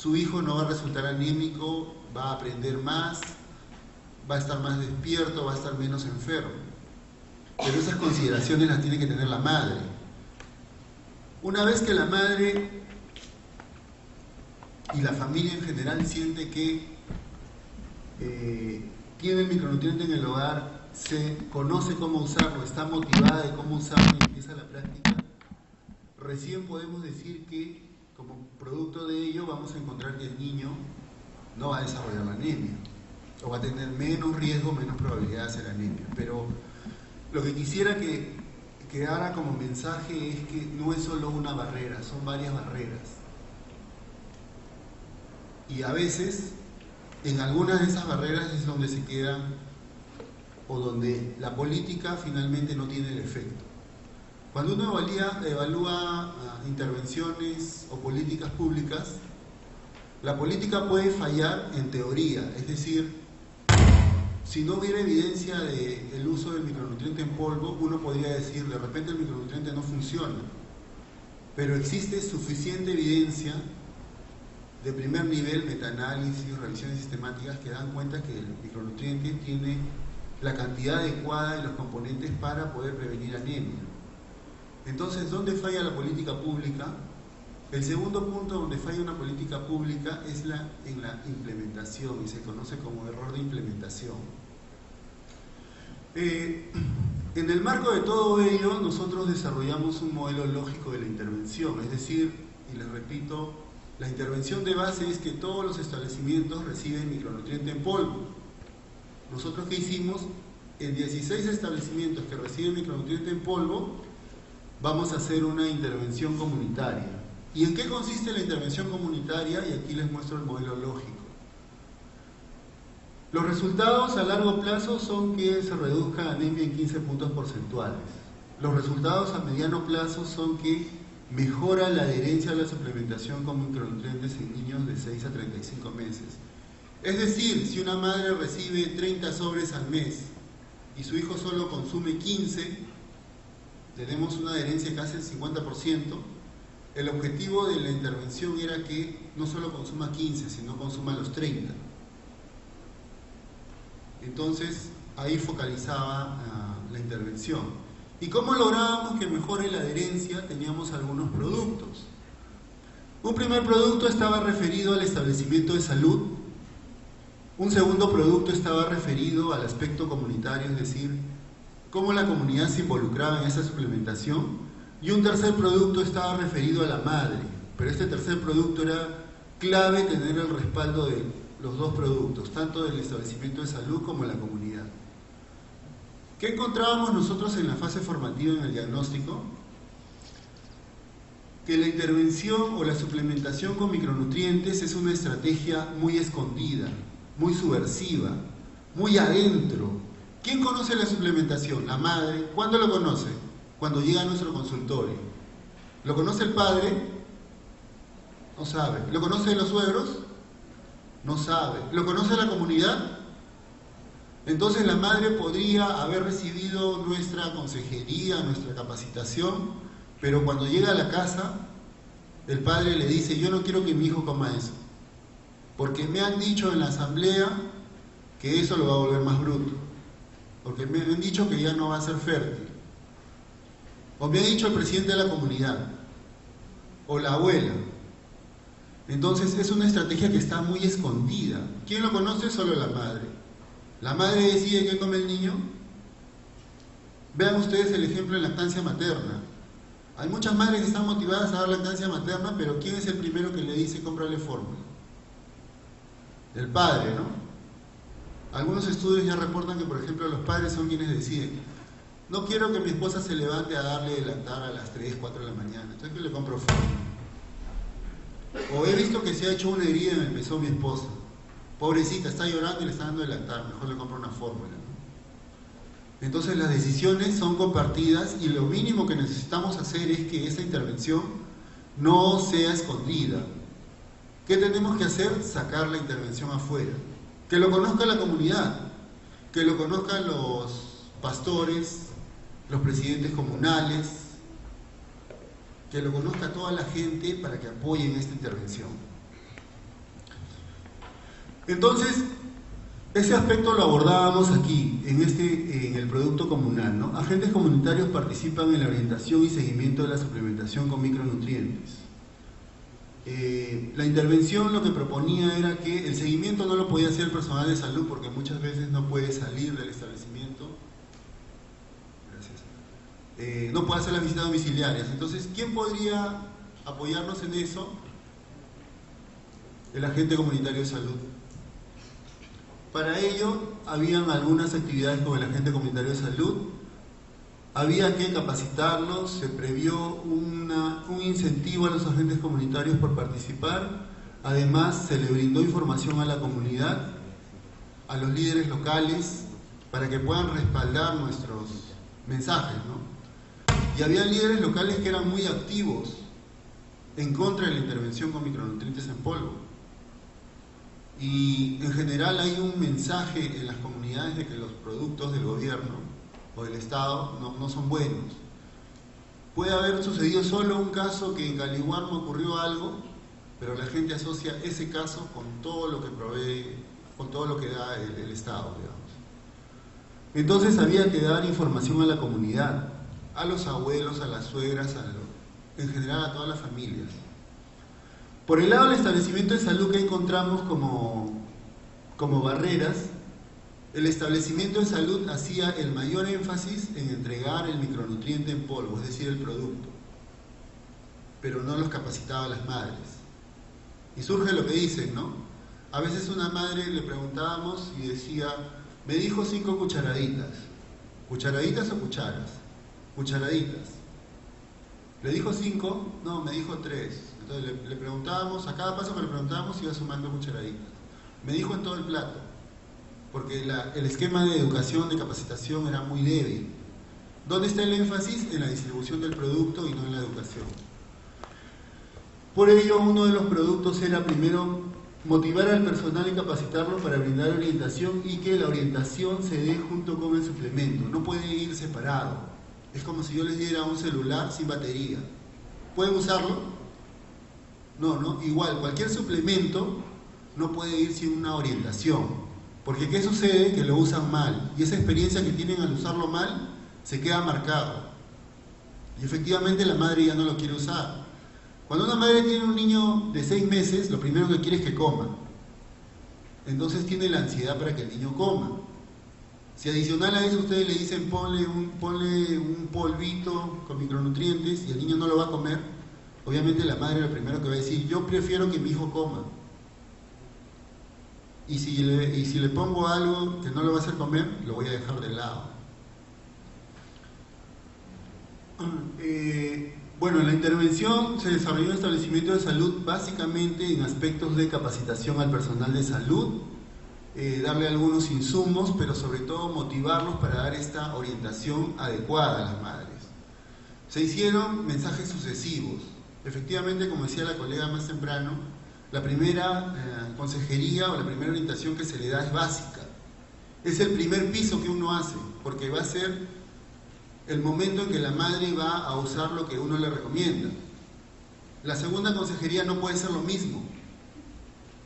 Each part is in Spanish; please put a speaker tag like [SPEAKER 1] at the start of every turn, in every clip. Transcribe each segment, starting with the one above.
[SPEAKER 1] su hijo no va a resultar anémico, va a aprender más, va a estar más despierto, va a estar menos enfermo. Pero esas consideraciones las tiene que tener la madre. Una vez que la madre y la familia en general siente que tiene el micronutriente en el hogar, se conoce cómo usarlo, está motivada de cómo usarlo y empieza la práctica, recién podemos decir que como producto de ello vamos a encontrar que el niño no va a desarrollar la anemia o va a tener menos riesgo, menos probabilidad de hacer anemia. Pero lo que quisiera que quedara como mensaje es que no es solo una barrera, son varias barreras. Y a veces, en algunas de esas barreras es donde se quedan o donde la política finalmente no tiene el efecto. Cuando uno evalúa intervenciones o políticas públicas, la política puede fallar en teoría, es decir, si no hubiera evidencia del uso del micronutriente en polvo, uno podría decir, de repente el micronutriente no funciona, pero existe suficiente evidencia de primer nivel, metaanálisis, revisiones sistemáticas que dan cuenta que el micronutriente tiene la cantidad adecuada de los componentes para poder prevenir anemia. Entonces, ¿dónde falla la política pública? El segundo punto donde falla una política pública es en la implementación, y se conoce como error de implementación. En el marco de todo ello, nosotros desarrollamos un modelo lógico de la intervención, es decir, y les repito, la intervención de base es que todos los establecimientos reciben micronutriente en polvo. Nosotros, ¿qué hicimos? En 16 establecimientos que reciben micronutriente en polvo, vamos a hacer una intervención comunitaria. ¿Y en qué consiste la intervención comunitaria? Y aquí les muestro el modelo lógico. Los resultados a largo plazo son que se reduzca la anemia en 15 puntos porcentuales. Los resultados a mediano plazo son que mejora la adherencia a la suplementación con micronutrientes en niños de 6 a 35 meses. Es decir, si una madre recibe 30 sobres al mes y su hijo solo consume 15, tenemos una adherencia de casi el 50%. El objetivo de la intervención era que no solo consuma 15, sino consuma los 30. Entonces, ahí focalizaba la intervención. ¿Y cómo lográbamos que mejore la adherencia? Teníamos algunos productos. Un primer producto estaba referido al establecimiento de salud. Un segundo producto estaba referido al aspecto comunitario, es decir, cómo la comunidad se involucraba en esa suplementación. Y un tercer producto estaba referido a la madre, pero este tercer producto era clave tener el respaldo de los dos productos, tanto del establecimiento de salud como de la comunidad. ¿Qué encontrábamos nosotros en la fase formativa en el diagnóstico? Que la intervención o la suplementación con micronutrientes es una estrategia muy escondida, muy subversiva, muy adentro. ¿Quién conoce la suplementación? La madre. ¿Cuándo lo conoce? Cuando llega a nuestro consultorio. ¿Lo conoce el padre? No sabe. ¿Lo conoce los suegros? No sabe. ¿Lo conoce la comunidad? Entonces la madre podría haber recibido nuestra consejería, nuestra capacitación, pero cuando llega a la casa, el padre le dice, yo no quiero que mi hijo coma eso, porque me han dicho en la asamblea que eso lo va a volver más bruto, porque me han dicho que ya no va a ser fértil, o me ha dicho el presidente de la comunidad, o la abuela. Entonces es una estrategia que está muy escondida. ¿Quién lo conoce? Solo la madre. ¿La madre decide qué come el niño? Vean ustedes el ejemplo de lactancia materna. Hay muchas madres que están motivadas a dar lactancia materna, pero ¿quién es el primero que le dice cómprale fórmula? El padre, ¿no? Algunos estudios ya reportan que, por ejemplo, los padres son quienes deciden, no quiero que mi esposa se levante a darle de lactar a las 3, 4 de la mañana, entonces que le compro fórmula. O he visto que se ha hecho una herida en el pezón mi esposa. Pobrecita, está llorando y le está dando de lactar, mejor le compro una fórmula, ¿no? Entonces las decisiones son compartidas y lo mínimo que necesitamos hacer es que esa intervención no sea escondida. ¿Qué tenemos que hacer? Sacar la intervención afuera. Que lo conozca la comunidad, que lo conozcan los pastores, los presidentes comunales, que lo conozca toda la gente para que apoyen esta intervención. Entonces, ese aspecto lo abordábamos aquí, en el producto comunal, ¿no? Agentes comunitarios participan en la orientación y seguimiento de la suplementación con micronutrientes. La intervención lo que proponía era que el seguimiento no lo podía hacer el personal de salud porque muchas veces no puede salir del establecimiento. Gracias. No puede hacer las visitas domiciliarias. Entonces, ¿quién podría apoyarnos en eso? El agente comunitario de salud. Para ello, habían algunas actividades con el agente comunitario de salud. Había que capacitarlos, se previó un incentivo a los agentes comunitarios por participar. Además, se le brindó información a la comunidad, a los líderes locales, para que puedan respaldar nuestros mensajes, ¿no? Y había líderes locales que eran muy activos en contra de la intervención con micronutrientes en polvo. Y en general hay un mensaje en las comunidades de que los productos del gobierno o del Estado no son buenos. Puede haber sucedido solo un caso que en Calihuarmo ocurrió algo, pero la gente asocia ese caso con todo lo que provee, con todo lo que da el Estado, digamos. Entonces había que dar información a la comunidad, a los abuelos, a las suegras, en general a todas las familias. Por el lado del establecimiento de salud, que encontramos como barreras, el establecimiento de salud hacía el mayor énfasis en entregar el micronutriente en polvo, es decir, el producto, pero no los capacitaba a las madres. Y surge lo que dicen, ¿no? A veces una madre le preguntábamos y decía, me dijo 5 cucharaditas. ¿Cucharaditas o cucharas? Cucharaditas. ¿Le dijo 5? No, me dijo 3. Entonces le preguntábamos, a cada paso que le preguntábamos iba sumando cucharaditas. Me dijo en todo el plato, porque el esquema de educación, de capacitación era muy débil. ¿Dónde está el énfasis? En la distribución del producto y no en la educación. Por ello, uno de los productos era primero motivar al personal y capacitarlo para brindar orientación y que la orientación se dé junto con el suplemento. No puede ir separado. Es como si yo les diera un celular sin batería. ¿Pueden usarlo? No. Igual, cualquier suplemento no puede ir sin una orientación. Porque ¿qué sucede? Que lo usan mal. Y esa experiencia que tienen al usarlo mal se queda marcado. Y efectivamente la madre ya no lo quiere usar. Cuando una madre tiene un niño de 6 meses, lo primero que quiere es que coma. Entonces tiene la ansiedad para que el niño coma. Si adicional a eso ustedes le dicen ponle un polvito con micronutrientes y el niño no lo va a comer, obviamente la madre lo primero que va a decir, yo prefiero que mi hijo coma. Y si le pongo algo que no lo va a hacer comer, lo voy a dejar de lado. Bueno, la intervención se desarrolló en el establecimiento de salud básicamente en aspectos de capacitación al personal de salud, darle algunos insumos, pero sobre todo motivarlos para dar esta orientación adecuada a las madres. Se hicieron mensajes sucesivos. Efectivamente, como decía la colega más temprano, la primera consejería o la primera orientación que se le da es básica. Es el primer piso que uno hace, porque va a ser el momento en que la madre va a usar lo que uno le recomienda. La segunda consejería no puede ser lo mismo.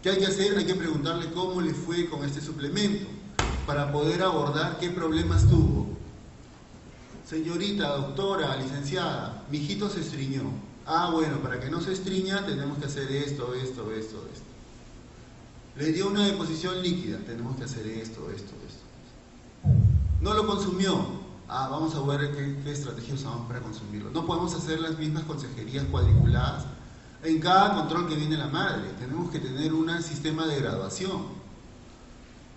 [SPEAKER 1] ¿Qué hay que hacer? Hay que preguntarle cómo le fue con este suplemento, para poder abordar qué problemas tuvo. Señorita, doctora, licenciada, mi hijito se estriñó. Ah, bueno, para que no se estriña tenemos que hacer esto. Le dio una deposición líquida, tenemos que hacer esto. No lo consumió. Ah, vamos a ver qué estrategia usamos para consumirlo. No podemos hacer las mismas consejerías cuadriculadas en cada control que viene la madre. Tenemos que tener un sistema de graduación.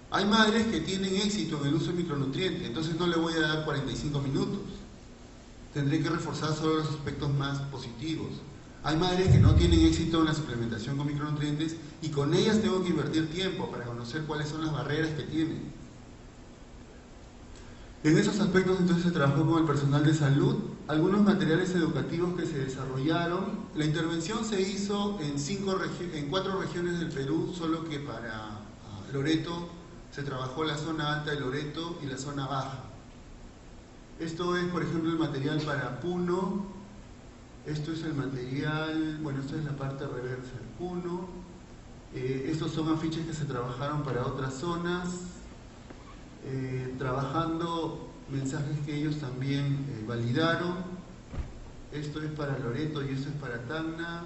[SPEAKER 1] Hay madres que tienen éxito en el uso de micronutrientes, entonces no le voy a dar 45 minutos. Tendré que reforzar solo los aspectos más positivos. Hay madres que no tienen éxito en la suplementación con micronutrientes y con ellas tengo que invertir tiempo para conocer cuáles son las barreras que tienen. En esos aspectos entonces se trabajó con el personal de salud, algunos materiales educativos que se desarrollaron. La intervención se hizo en 4 regiones del Perú, solo que para Loreto se trabajó la zona alta de Loreto y la zona baja. Esto es, por ejemplo, el material para Puno. Esto es el material, bueno, esto es la parte reversa del Puno. Esto Estos son afiches que se trabajaron para otras zonas, trabajando mensajes que ellos también validaron. Esto es para Loreto y esto es para Tacna.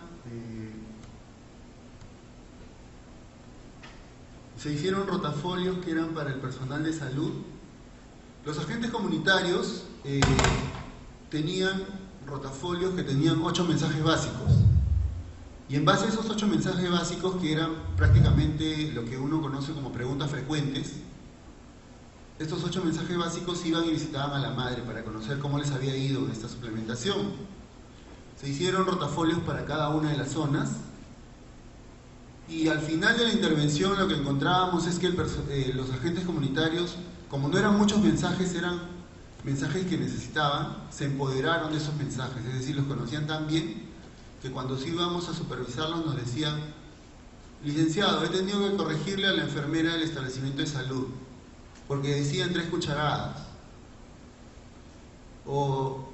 [SPEAKER 1] Se hicieron rotafolios que eran para el personal de salud. Los agentes comunitarios tenían rotafolios que tenían 8 mensajes básicos. Y en base a esos 8 mensajes básicos, que eran prácticamente lo que uno conoce como preguntas frecuentes, estos 8 mensajes básicos iban y visitaban a la madre para conocer cómo les había ido en esta suplementación. Se hicieron rotafolios para cada una de las zonas y al final de la intervención lo que encontrábamos es que los agentes comunitarios, como no eran muchos mensajes, eran mensajes que necesitaban, se empoderaron de esos mensajes, es decir, los conocían tan bien que cuando sí íbamos a supervisarlos nos decían: licenciado, he tenido que corregirle a la enfermera del establecimiento de salud porque decían 3 cucharadas, o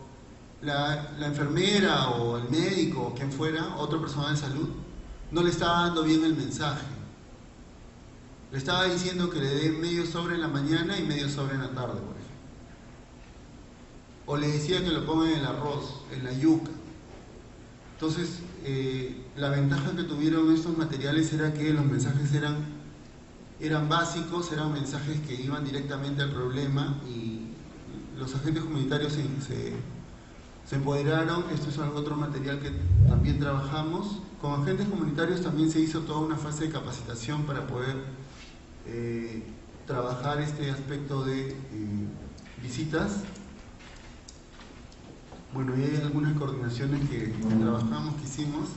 [SPEAKER 1] la enfermera o el médico o quien fuera, otro personal de salud, no le estaba dando bien el mensaje, le estaba diciendo que le dé medio sobre en la mañana y medio sobre en la tarde, por ejemplo, o le decía que lo ponga en el arroz, en la yuca. Entonces, la ventaja que tuvieron estos materiales era que los mensajes eran básicos, eran mensajes que iban directamente al problema y los agentes comunitarios se empoderaron. Esto es otro material que también trabajamos. Con agentes comunitarios también se hizo toda una fase de capacitación para poder trabajar este aspecto de visitas. Bueno, y hay algunas coordinaciones que trabajamos, que hicimos.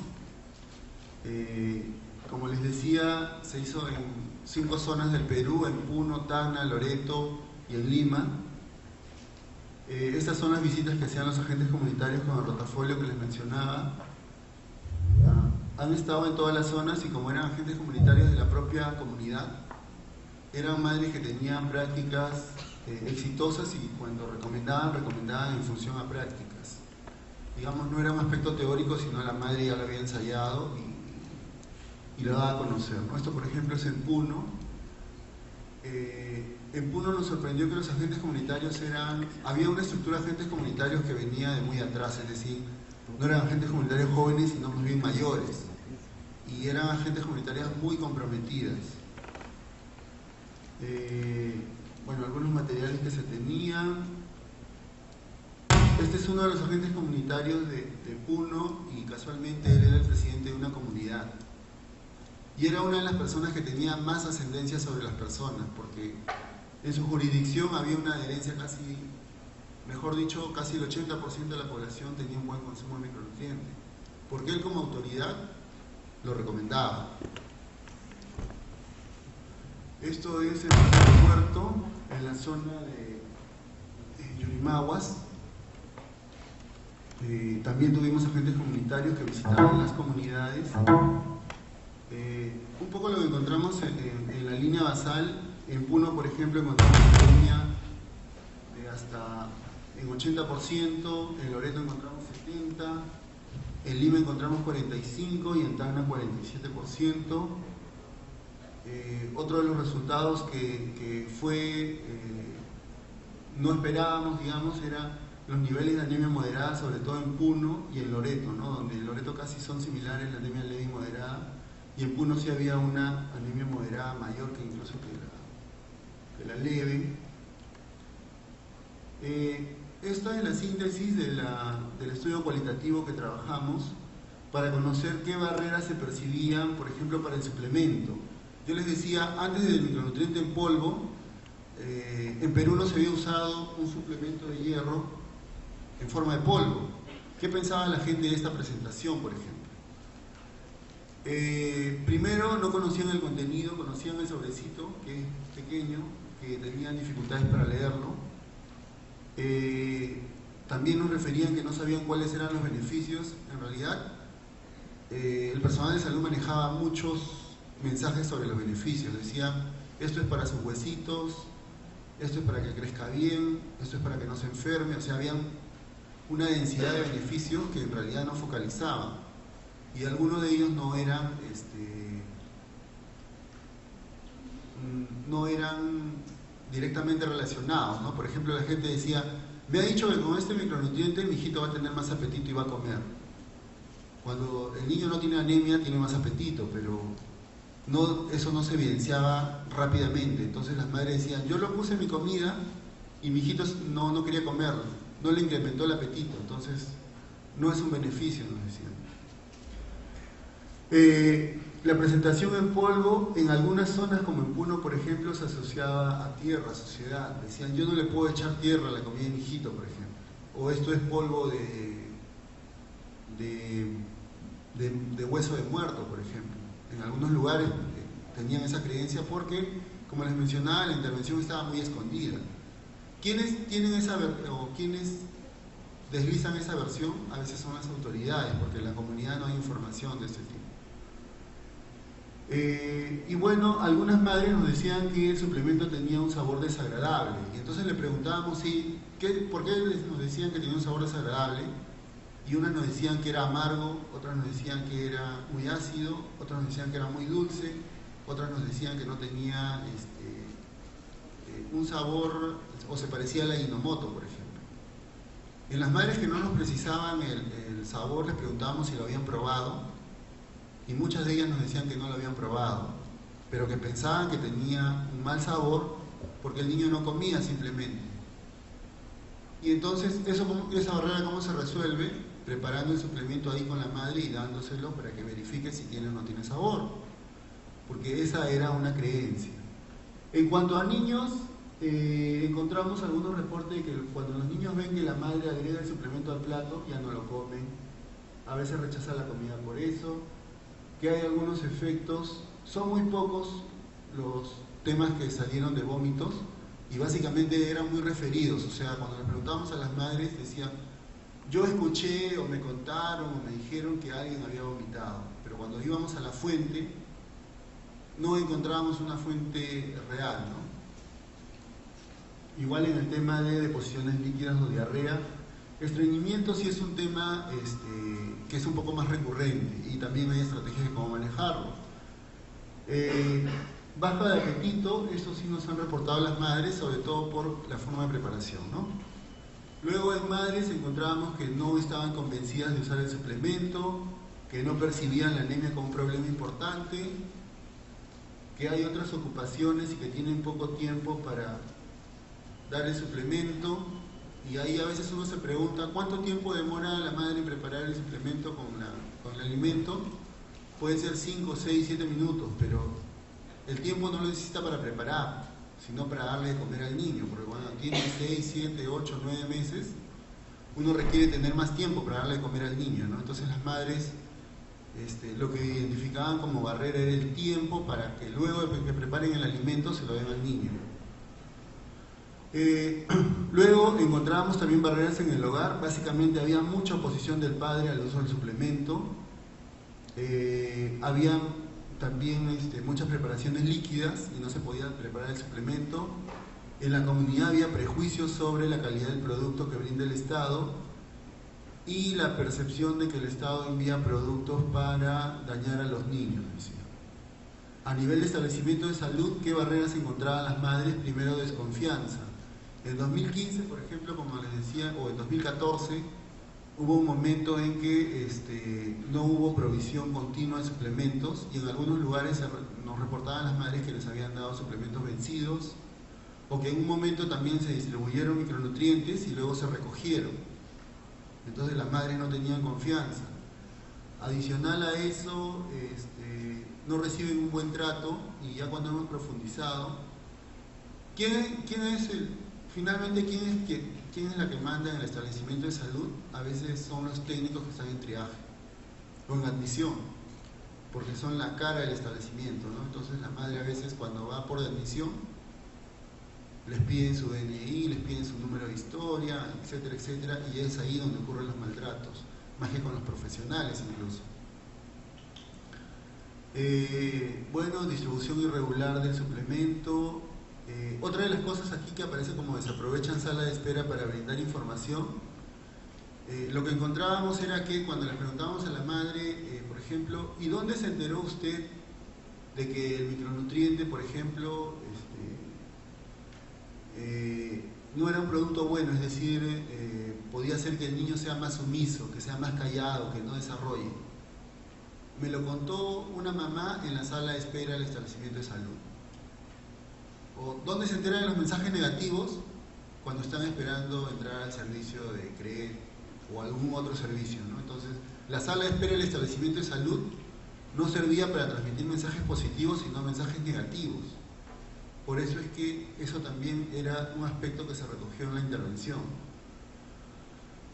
[SPEAKER 1] Como les decía, se hizo en 5 zonas del Perú: en Puno, Tacna, Loreto y en Lima. Estas son las visitas que hacían los agentes comunitarios con el rotafolio que les mencionaba. Han estado en todas las zonas y como eran agentes comunitarios de la propia comunidad, eran madres que tenían prácticas exitosas y cuando recomendaban en función a prácticas. Digamos, no era un aspecto teórico, sino la madre ya lo había ensayado y lo daba a conocer, ¿no? Esto, por ejemplo, es en Puno. En Puno nos sorprendió que los agentes comunitarios había una estructura de agentes comunitarios que venía de muy atrás, es decir, no eran agentes comunitarios jóvenes, sino más bien mayores, y eran agentes comunitarias muy comprometidas. Bueno, algunos materiales que se tenían. Este es uno de los agentes comunitarios de Puno y casualmente él era el presidente de una comunidad. Y era una de las personas que tenía más ascendencia sobre las personas, porque en su jurisdicción había una adherencia casi, mejor dicho, casi el 80% de la población tenía un buen consumo de micronutrientes, porque él como autoridad lo recomendaba. Esto es el puerto en la zona de Yurimaguas. También tuvimos agentes comunitarios que visitaron las comunidades. Un poco lo que encontramos en la línea basal. En Puno, por ejemplo, encontramos una línea de hasta en 80%, en Loreto encontramos 70%, en Lima encontramos 45% y en Tacna 47%. Otro de los resultados que no esperábamos, digamos, era los niveles de anemia moderada, sobre todo en Puno y en Loreto, ¿no? Donde en Loreto casi son similares la anemia leve y moderada, y en Puno sí había una anemia moderada mayor que incluso que la leve. Esta es la síntesis del estudio cualitativo que trabajamos para conocer qué barreras se percibían, por ejemplo, para el suplemento. Yo les decía, antes del micronutriente en polvo, en Perú no se había usado un suplemento de hierro en forma de polvo. ¿Qué pensaba la gente de esta presentación, por ejemplo? Primero, no conocían el contenido, conocían el sobrecito, que es pequeño, que tenían dificultades para leerlo. También nos referían que no sabían cuáles eran los beneficios. En realidad, el personal de salud manejaba muchos mensajes sobre los beneficios. Decía, esto es para sus huesitos, esto es para que crezca bien, esto es para que no se enferme. O sea, había una densidad de beneficios que en realidad no focalizaban. Y algunos de ellos no eran no eran directamente relacionados, ¿no? Por ejemplo, la gente decía, me ha dicho que con este micronutriente mi hijito va a tener más apetito y va a comer. Cuando el niño no tiene anemia, tiene más apetito, pero no, eso no se evidenciaba rápidamente. Entonces las madres decían, yo lo puse en mi comida y mi hijito no quería comerlo, no le incrementó el apetito, entonces no es un beneficio, nos decían. La presentación en polvo, en algunas zonas como en Puno, por ejemplo, se asociaba a tierra, a suciedad. Decían, yo no le puedo echar tierra a la comida de mi hijito, por ejemplo. O esto es polvo de hueso de muerto, por ejemplo. En algunos lugares tenían esa creencia porque, como les mencionaba, la intervención estaba muy escondida. ¿Quiénes tienen o quiénes deslizan esa versión? A veces son las autoridades, porque en la comunidad no hay información de este tipo. Y bueno, algunas madres nos decían que el suplemento tenía un sabor desagradable. Y entonces le preguntábamos por qué nos decían que tenía un sabor desagradable. Y unas nos decían que era amargo, otras nos decían que era muy ácido, otras nos decían que era muy dulce, otras nos decían que no tenía un sabor o se parecía al Ajinomoto, por ejemplo. En las madres que no nos precisaban el sabor les preguntábamos si lo habían probado y muchas de ellas nos decían que no lo habían probado, pero que pensaban que tenía un mal sabor porque el niño no comía simplemente. Y entonces esa barrera ¿cómo se resuelve? Preparando el suplemento ahí con la madre y dándoselo para que verifique si tiene o no tiene sabor, porque esa era una creencia. En cuanto a niños, encontramos algunos reportes de que cuando los niños ven que la madre agrega el suplemento al plato, ya no lo comen, a veces rechazan la comida por eso, que hay algunos efectos, son muy pocos los temas que salieron de vómitos y básicamente eran muy referidos, o sea, cuando le preguntábamos a las madres decían, yo escuché o me contaron o me dijeron que alguien había vomitado, pero cuando íbamos a la fuente no encontrábamos una fuente real, ¿no? Igual en el tema de deposiciones líquidas o diarrea, estreñimiento sí es un tema que es un poco más recurrente y también hay estrategias de cómo manejarlo. Baja de apetito, eso sí nos han reportado las madres, sobre todo por la forma de preparación, ¿no? Luego en madres encontrábamos que no estaban convencidas de usar el suplemento, que no percibían la anemia como un problema importante, que hay otras ocupaciones y que tienen poco tiempo para dar el suplemento. Y ahí a veces uno se pregunta ¿cuánto tiempo demora la madre en preparar el suplemento con el alimento? Puede ser 5, 6, 7 minutos, pero el tiempo no lo necesita para preparar, sino para darle de comer al niño, porque cuando tiene 6, 7, 8, 9 meses, uno requiere tener más tiempo para darle de comer al niño, ¿no? Entonces las madres lo que identificaban como barrera era el tiempo para que luego de que preparen el alimento se lo den al niño. Luego encontrábamos también barreras en el hogar, básicamente había mucha oposición del padre al uso del suplemento, había también muchas preparaciones líquidas y no se podía preparar el suplemento, en la comunidad había prejuicios sobre la calidad del producto que brinda el Estado y la percepción de que el Estado envía productos para dañar a los niños, decía. A nivel de establecimiento de salud, ¿qué barreras encontraban las madres? Primero, desconfianza. En 2015, por ejemplo, como les decía, o en 2014, hubo un momento en que no hubo provisión continua de suplementos y en algunos lugares nos reportaban las madres que les habían dado suplementos vencidos o que en un momento también se distribuyeron micronutrientes y luego se recogieron. Entonces las madres no tenían confianza. Adicional a eso, no reciben un buen trato y ya cuando hemos profundizado, finalmente, ¿quién es la que manda en el establecimiento de salud? A veces son los técnicos que están en triaje o en admisión, porque son la cara del establecimiento, ¿no? Entonces la madre a veces cuando va por admisión les piden su DNI, les piden su número de historia, etcétera, etcétera, y es ahí donde ocurren los maltratos, más que con los profesionales incluso. Bueno, distribución irregular del suplemento. Otra de las cosas aquí que aparece como desaprovechan sala de espera para brindar información, lo que encontrábamos era que cuando le preguntábamos a la madre, por ejemplo, ¿y dónde se enteró usted de que el micronutriente, por ejemplo, no era un producto bueno, es decir, podía hacer que el niño sea más sumiso, que sea más callado, que no desarrolle. Me lo contó una mamá en la sala de espera del establecimiento de salud. O, ¿dónde se enteran de los mensajes negativos? Cuando están esperando entrar al servicio de CREE o algún otro servicio, ¿no? Entonces, la sala de espera del establecimiento de salud no servía para transmitir mensajes positivos, sino mensajes negativos. Por eso es que eso también era un aspecto que se recogió en la intervención.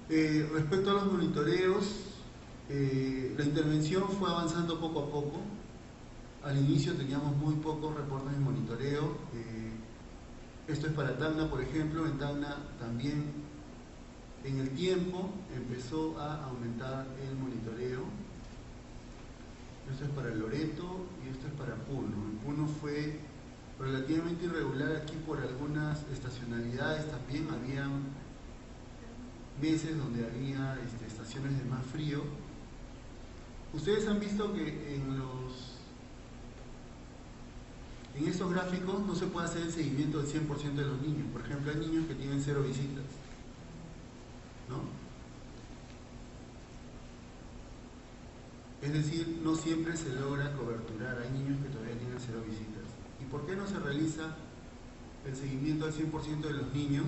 [SPEAKER 1] Respecto a los monitoreos, la intervención fue avanzando poco a poco. Al inicio teníamos muy pocos reportes de monitoreo. Esto es para Tacna, por ejemplo. En Tacna también en el tiempo empezó a aumentar el monitoreo. Esto es para Loreto y esto es para Puno. En Puno fue relativamente irregular aquí por algunas estacionalidades. También había meses donde había estaciones de más frío. Ustedes han visto que en estos gráficos no se puede hacer el seguimiento del 100% de los niños. Por ejemplo, hay niños que tienen 0 visitas, ¿no? Es decir, no siempre se logra coberturar. Hay niños que todavía tienen 0 visitas. ¿Y por qué no se realiza el seguimiento al 100% de los niños?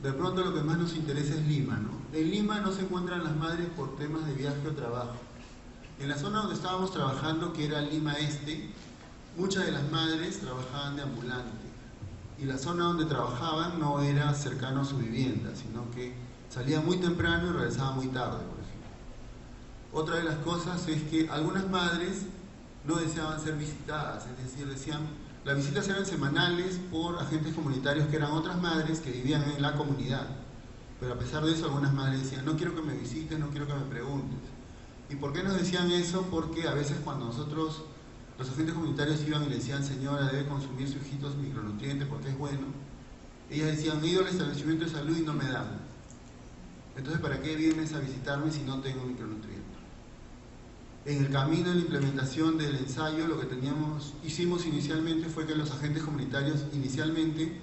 [SPEAKER 1] De pronto lo que más nos interesa es Lima, ¿no? En Lima no se encuentran las madres por temas de viaje o trabajo. En la zona donde estábamos trabajando, que era Lima Este, muchas de las madres trabajaban de ambulante. Y la zona donde trabajaban no era cercano a su vivienda, sino que salía muy temprano y regresaba muy tarde, por ejemplo. Otra de las cosas es que algunas madres no deseaban ser visitadas, es decir, decían, las visitas eran semanales por agentes comunitarios que eran otras madres que vivían en la comunidad. Pero a pesar de eso, algunas madres decían, no quiero que me visites, no quiero que me preguntes. ¿Y por qué nos decían eso? Porque a veces cuando nosotros, los agentes comunitarios iban y le decían, señora, debe consumir sus hijitos micronutrientes porque es bueno, ellas decían, he ido al establecimiento de salud y no me dan. Entonces, ¿para qué vienes a visitarme si no tengo micronutrientes? En el camino de la implementación del ensayo, lo que hicimos inicialmente fue que los agentes comunitarios inicialmente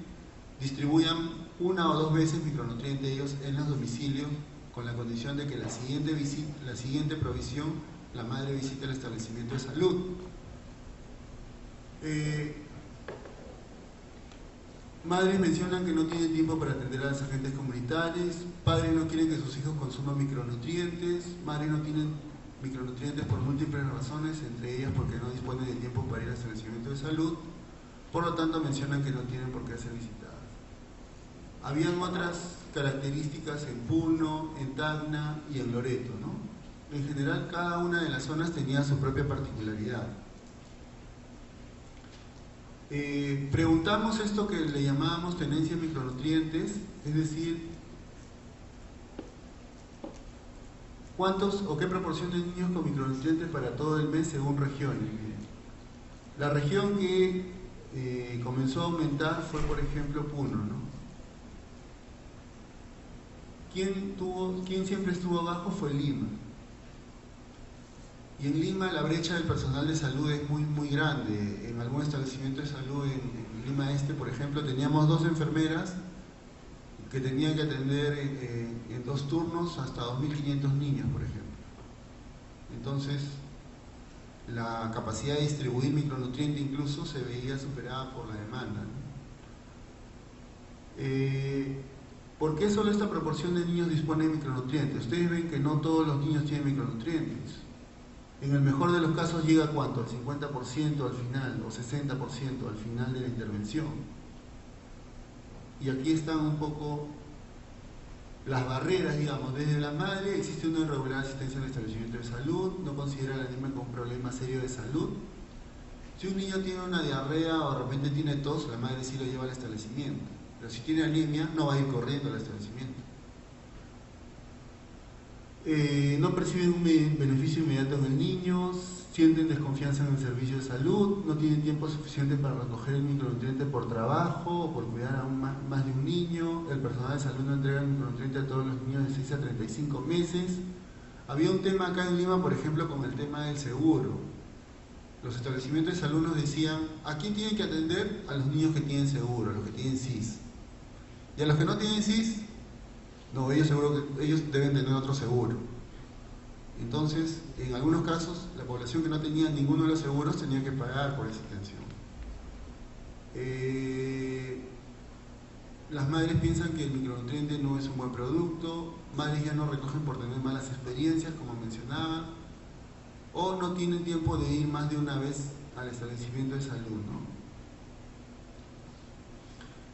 [SPEAKER 1] distribuyan 1 o 2 veces micronutrientes ellos en los domicilios, con la condición de que la siguiente provisión, la madre visite el establecimiento de salud. Madres mencionan que no tienen tiempo para atender a los agentes comunitarios, padres no quieren que sus hijos consuman micronutrientes, madres no tienen micronutrientes por múltiples razones, entre ellas porque no disponen de tiempo para ir al establecimiento de salud, por lo tanto mencionan que no tienen por qué ser visitadas. Habían otras características en Puno, en Tacna y en Loreto, ¿no? En general, cada una de las zonas tenía su propia particularidad. Preguntamos esto que le llamábamos tenencia de micronutrientes, es decir, ¿cuántos o qué proporción de niños con micronutrientes para todo el mes según regiones? La región que comenzó a aumentar fue, por ejemplo, Puno, ¿no? ¿Quién siempre estuvo abajo? Fue Lima. Y en Lima la brecha del personal de salud es muy grande. En algún establecimiento de salud en Lima Este, por ejemplo, teníamos 2 enfermeras que tenían que atender en 2 turnos hasta 2.500 niños, por ejemplo. Entonces, la capacidad de distribuir micronutrientes incluso se veía superada por la demanda, ¿no? ¿Por qué solo esta proporción de niños dispone de micronutrientes? Ustedes ven que no todos los niños tienen micronutrientes. En el mejor de los casos llega a ¿cuánto? Al 50% al final, o 60% al final de la intervención. Y aquí están un poco las barreras, digamos. Desde la madre existe una irregular asistencia en el establecimiento de salud, no considera a la niña como un problema serio de salud. Si un niño tiene una diarrea o de repente tiene tos, la madre sí lo lleva al establecimiento. Pero si tiene anemia, no va a ir corriendo al establecimiento. No perciben un beneficio inmediato en el niño, sienten desconfianza en el servicio de salud, no tienen tiempo suficiente para recoger el micronutriente por trabajo o por cuidar a más de un niño, el personal de salud no entrega el micronutriente a todos los niños de 6 a 35 meses. Había un tema acá en Lima, por ejemplo, con el tema del seguro. los establecimientos de salud nos decían, ¿a quién tienen que atender? A los niños que tienen seguro, a los que tienen SIS. Y a los que no tienen SIS, no, ellos deben tener otro seguro. Entonces, en algunos casos, la población que no tenía ninguno de los seguros tenía que pagar por esa atención. Las madres piensan que el micronutriente no es un buen producto, madres ya no recogen por tener malas experiencias, como mencionaba, o no tienen tiempo de ir más de una vez al establecimiento de salud, ¿no?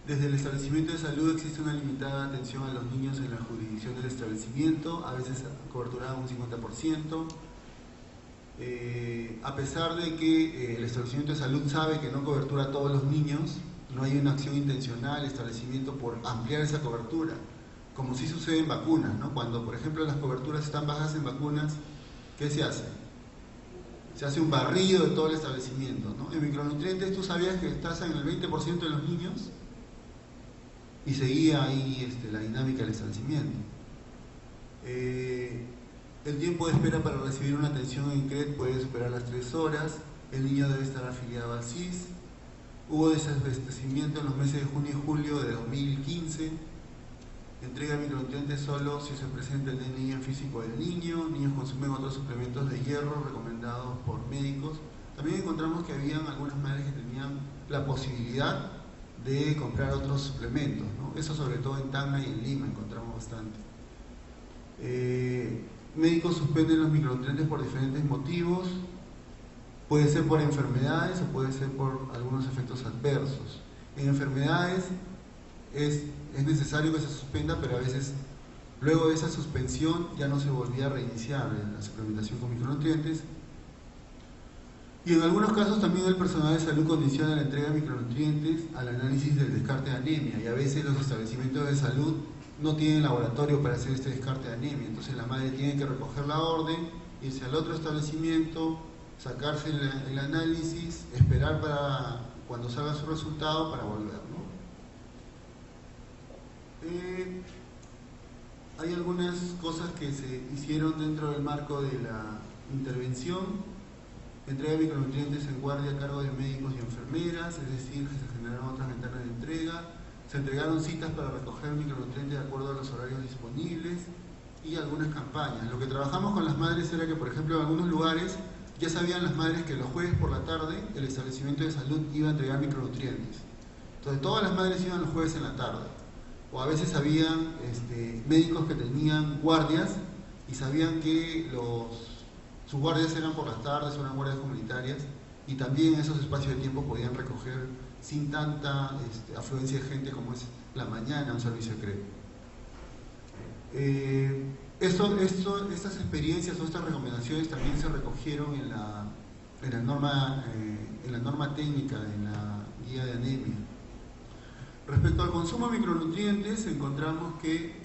[SPEAKER 1] Desde el establecimiento de salud existe una limitada atención a los niños en la jurisdicción del establecimiento, a veces cobertura un 50%. A pesar de que el establecimiento de salud sabe que no cobertura a todos los niños, no hay una acción intencional del establecimiento por ampliar esa cobertura, como sí sucede en vacunas, ¿no? Cuando, por ejemplo, las coberturas están bajas en vacunas, ¿qué se hace? Se hace un barrido de todo el establecimiento, ¿no? En micronutrientes, ¿tú sabías que estás en el 20% de los niños? Y seguía ahí la dinámica del establecimiento. El tiempo de espera para recibir una atención en CRED puede superar las 3 horas, el niño debe estar afiliado al SIS, hubo desabastecimiento en los meses de junio y julio de 2015, entrega de micronutrientes solo si se presenta el DNI en físico del niño, niños consumen otros suplementos de hierro recomendados por médicos. También encontramos que habían algunas madres que tenían la posibilidad de comprar otros suplementos, ¿no? Eso sobre todo en Tacna y en Lima encontramos bastante. Médicos suspenden los micronutrientes por diferentes motivos, puede ser por enfermedades o puede ser por algunos efectos adversos. En enfermedades es necesario que se suspenda, pero a veces luego de esa suspensión ya no se volvía a reiniciar la suplementación con micronutrientes. Y en algunos casos también el personal de salud condiciona la entrega de micronutrientes al análisis del descarte de anemia, y a veces los establecimientos de salud no tienen laboratorio para hacer este descarte de anemia, entonces la madre tiene que recoger la orden, irse al otro establecimiento, sacarse el análisis, esperar para cuando salga su resultado para volver, ¿no? Hay algunas cosas que se hicieron dentro del marco de la intervención. Entrega de micronutrientes en guardia a cargo de médicos y enfermeras, es decir, que se generaron otras ventanas de entrega, se entregaron citas para recoger micronutrientes de acuerdo a los horarios disponibles y algunas campañas. Lo que trabajamos con las madres era que, por ejemplo, en algunos lugares ya sabían las madres que los jueves por la tarde el establecimiento de salud iba a entregar micronutrientes. Entonces todas las madres iban los jueves en la tarde. O a veces habían médicos que tenían guardias y sabían que sus guardias eran por las tardes, eran guardias comunitarias, y también en esos espacios de tiempo podían recoger sin tanta afluencia de gente como es la mañana un servicio de CRE. Estas experiencias o estas recomendaciones también se recogieron en la norma técnica, en la guía de anemia. Respecto al consumo de micronutrientes, encontramos que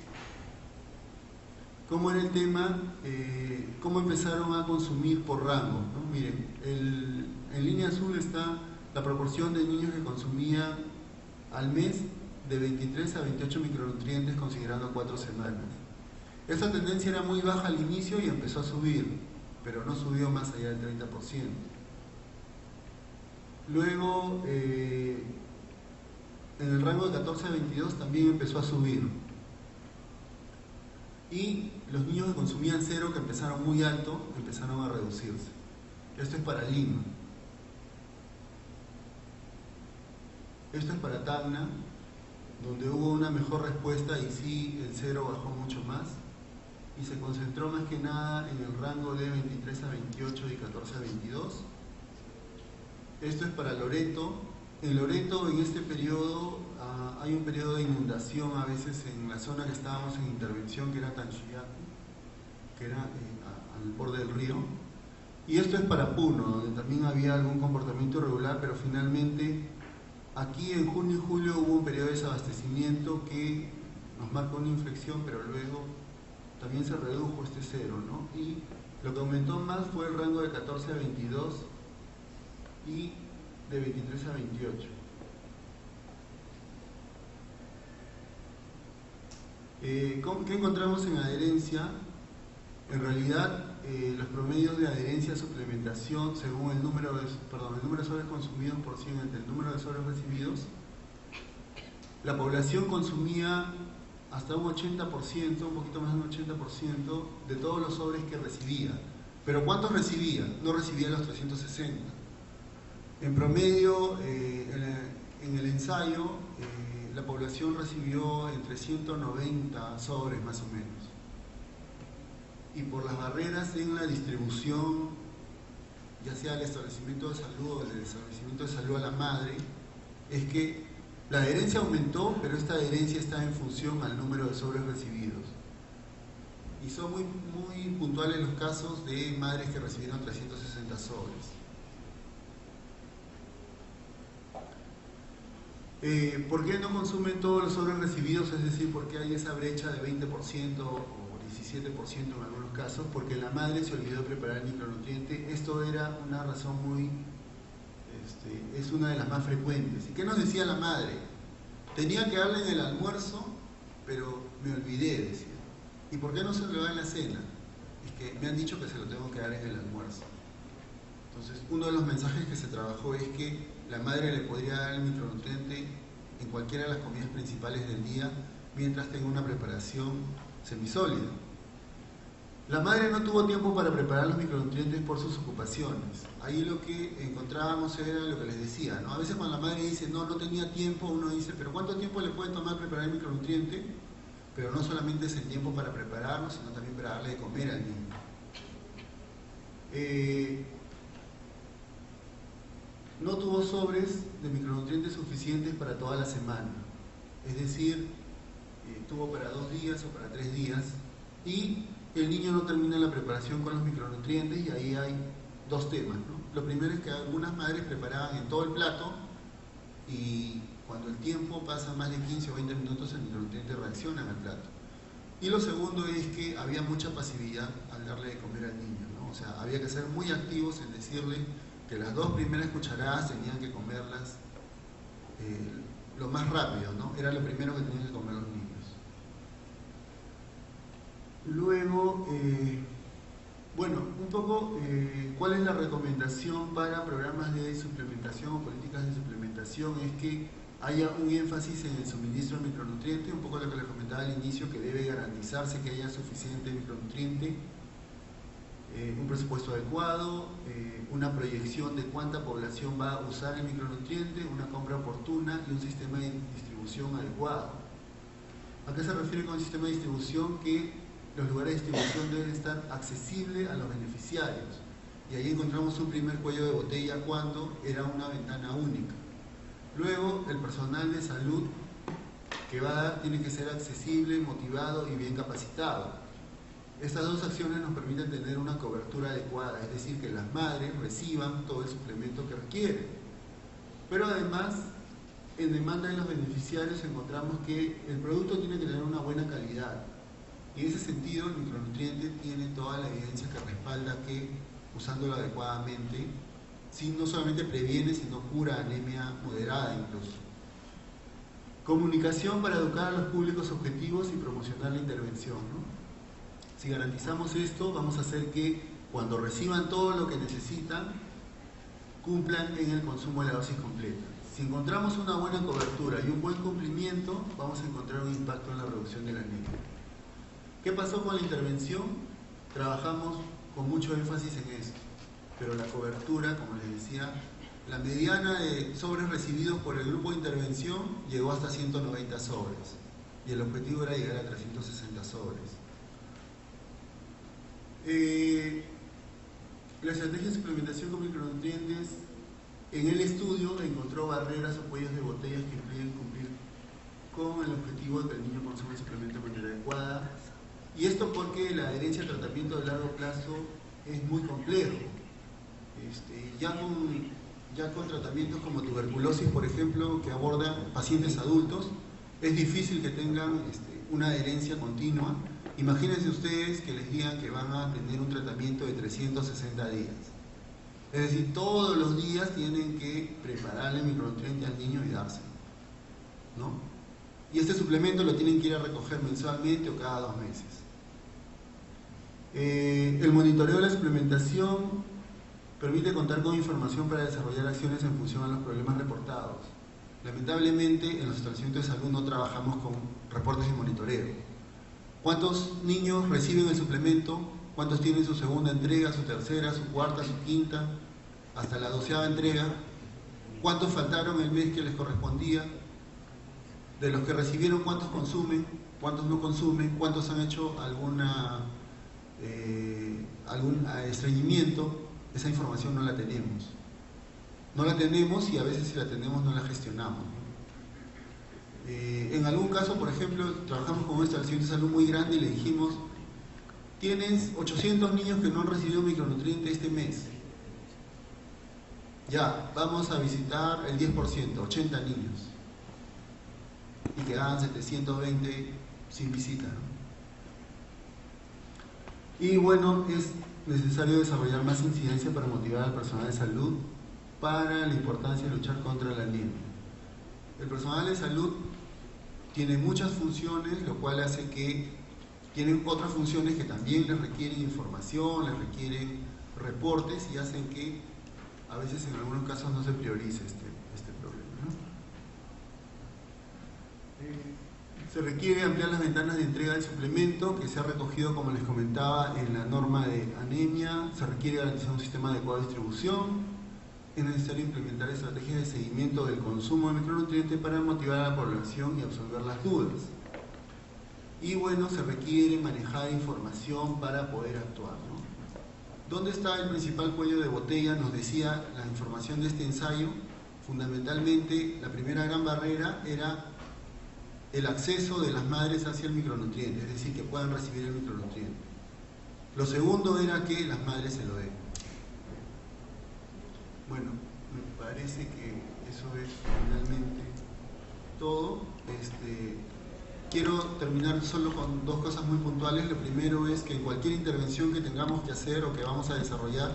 [SPEAKER 1] cómo era el tema, cómo empezaron a consumir por rango, ¿no? Miren, en línea azul está la proporción de niños que consumían al mes de 23 a 28 micronutrientes considerando 4 semanas. Esta tendencia era muy baja al inicio y empezó a subir, pero no subió más allá del 30%. Luego, en el rango de 14 a 22 también empezó a subir. Y los niños que consumían 0, que empezaron muy alto, empezaron a reducirse. Esto es para Lima. Esto es para Tacna, donde hubo una mejor respuesta y sí, el 0 bajó mucho más. Y se concentró más que nada en el rango de 23 a 28 y 14 a 22. Esto es para Loreto. En Loreto, en este periodo, hay un periodo de inundación a veces en la zona que estábamos en intervención, que era Tanchiyacu, que era al borde del río. Y esto es para Puno, donde también había algún comportamiento irregular, pero finalmente aquí en junio y julio hubo un periodo de desabastecimiento que nos marcó una inflexión, pero luego también se redujo este 0, ¿no? Y lo que aumentó más fue el rango de 14 a 22 y de 23 a 28. ¿Qué encontramos en adherencia? En realidad los promedios de adherencia a suplementación según el número de sobres consumidos por 100 entre el número de sobres recibidos. La población consumía hasta un 80%, un poquito más de un 80% de todos los sobres que recibía. ¿Pero cuántos recibía? No recibía los 360. En promedio, en el ensayo, la población recibió entre 190 sobres más o menos. Y por las barreras en la distribución, ya sea el establecimiento de salud o el establecimiento de salud a la madre, es que la adherencia aumentó, pero esta adherencia está en función al número de sobres recibidos. Y son muy puntuales los casos de madres que recibieron 360 sobres. ¿Por qué no consumen todos los sobres recibidos? Es decir, ¿por qué hay esa brecha de 20% o 17% en algunos casos? Porque la madre se olvidó de preparar el micronutriente. Esto era una razón es una de las más frecuentes. ¿Y qué nos decía la madre? Tenía que darle en el almuerzo, pero me olvidé, decía. ¿Y por qué no se lo da en la cena? Es que me han dicho que se lo tengo que dar en el almuerzo. Entonces, uno de los mensajes que se trabajó es que la madre le podría dar el micronutriente en cualquiera de las comidas principales del día mientras tenga una preparación semisólida. La madre no tuvo tiempo para preparar los micronutrientes por sus ocupaciones. Ahí lo que encontrábamos era lo que les decía, ¿no? A veces cuando la madre dice, no tenía tiempo, uno dice, pero ¿cuánto tiempo le puede tomar preparar el micronutriente? Pero no solamente es el tiempo para prepararlo, sino también para darle de comer al niño. No tuvo sobres de micronutrientes suficientes para toda la semana. Es decir, tuvo para 2 días o para 3 días y el niño no termina la preparación con los micronutrientes y ahí hay dos temas, ¿no? Lo primero es que algunas madres preparaban en todo el plato y cuando el tiempo pasa más de 15 o 20 minutos el micronutriente reacciona al plato. Y lo segundo es que había mucha pasividad al darle de comer al niño, ¿no? O sea, había que ser muy activos en decirle que las 2 primeras cucharadas tenían que comerlas lo más rápido, ¿no? Era lo primero que tenían que comer los niños. Luego, bueno, un poco cuál es la recomendación para programas de suplementación o políticas de suplementación. Es que haya un énfasis en el suministro de micronutrientes, un poco lo que les comentaba al inicio, que debe garantizarse que haya suficiente micronutriente, un presupuesto adecuado, una proyección de cuánta población va a usar el micronutriente, una compra oportuna y un sistema de distribución adecuado. ¿A qué se refiere con el sistema de distribución? Que los lugares de distribución deben estar accesibles a los beneficiarios. Y ahí encontramos un primer cuello de botella cuando era una ventana única. Luego, el personal de salud que va a dar tiene que ser accesible, motivado y bien capacitado. Estas dos acciones nos permiten tener una cobertura adecuada, es decir, que las madres reciban todo el suplemento que requieren. Pero además, en demanda de los beneficiarios encontramos que el producto tiene que tener una buena calidad. Y en ese sentido, el micronutriente tiene toda la evidencia que respalda que, usándolo adecuadamente, no solamente previene, sino cura anemia moderada incluso. Comunicación para educar a los públicos objetivos y promocionar la intervención, ¿no? Si garantizamos esto, vamos a hacer que cuando reciban todo lo que necesitan, cumplan en el consumo de la dosis completa. Si encontramos una buena cobertura y un buen cumplimiento, vamos a encontrar un impacto en la reducción de la anemia. ¿Qué pasó con la intervención? Trabajamos con mucho énfasis en esto, pero la cobertura, como les decía, la mediana de sobres recibidos por el grupo de intervención llegó hasta 190 sobres y el objetivo era llegar a 360 sobres. La estrategia de suplementación con micronutrientes en el estudio encontró barreras o cuellos de botellas que impiden cumplir con el objetivo de que el niño consuma el suplemento de manera adecuada. Y esto porque la adherencia al tratamiento de largo plazo es muy complejo. Ya con tratamientos como tuberculosis, por ejemplo, que abordan pacientes adultos, es difícil que tengan una adherencia continua. Imagínense ustedes que les digan que van a tener un tratamiento de 360 días. Es decir, todos los días tienen que prepararle micronutriente al niño y dárselo, ¿no? Y este suplemento lo tienen que ir a recoger mensualmente o cada 2 meses. El monitoreo de la suplementación permite contar con información para desarrollar acciones en función a los problemas reportados. Lamentablemente, en los establecimientos de salud no trabajamos con reportes de monitoreo. ¿Cuántos niños reciben el suplemento? ¿Cuántos tienen su segunda entrega, su tercera, su cuarta, su quinta, hasta la 12ª entrega? ¿Cuántos faltaron el mes que les correspondía? De los que recibieron, ¿cuántos consumen? ¿Cuántos no consumen? ¿Cuántos han hecho algún estreñimiento? Esa información no la tenemos. No la tenemos y a veces si la tenemos no la gestionamos. En algún caso, por ejemplo, trabajamos con un establecimiento de salud muy grande y le dijimos: tienes 800 niños que no han recibido micronutrientes este mes. Ya, vamos a visitar el 10%, 80 niños. Y quedaban 720 sin visita, ¿no? Y bueno, es necesario desarrollar más incidencia para motivar al personal de salud para la importancia de luchar contra la anemia. El personal de salud tiene muchas funciones, lo cual hace que tienen otras funciones que también les requieren información, les requieren reportes y hacen que a veces en algunos casos no se priorice este problema, ¿no? Se requiere ampliar las ventanas de entrega del suplemento, que se ha recogido, como les comentaba, en la norma de anemia. Se requiere garantizar un sistema adecuado de distribución. Es necesario implementar estrategias de seguimiento del consumo de micronutrientes para motivar a la población y absolver las dudas. Y bueno, se requiere manejar información para poder actuar, ¿no? ¿Dónde está el principal cuello de botella? Nos decía la información de este ensayo. Fundamentalmente, la primera gran barrera era el acceso de las madres hacia el micronutriente, es decir, que puedan recibir el micronutriente. Lo segundo era que las madres se lo den. Bueno, me parece que eso es finalmente todo. Quiero terminar solo con dos cosas muy puntuales. Lo primero es que en cualquier intervención que tengamos que hacer o que vamos a desarrollar,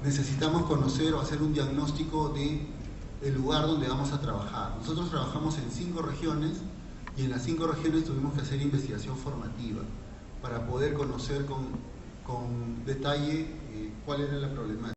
[SPEAKER 1] necesitamos conocer o hacer un diagnóstico del lugar donde vamos a trabajar. Nosotros trabajamos en 5 regiones y en las 5 regiones tuvimos que hacer investigación formativa para poder conocer con detalle cuál era la problemática.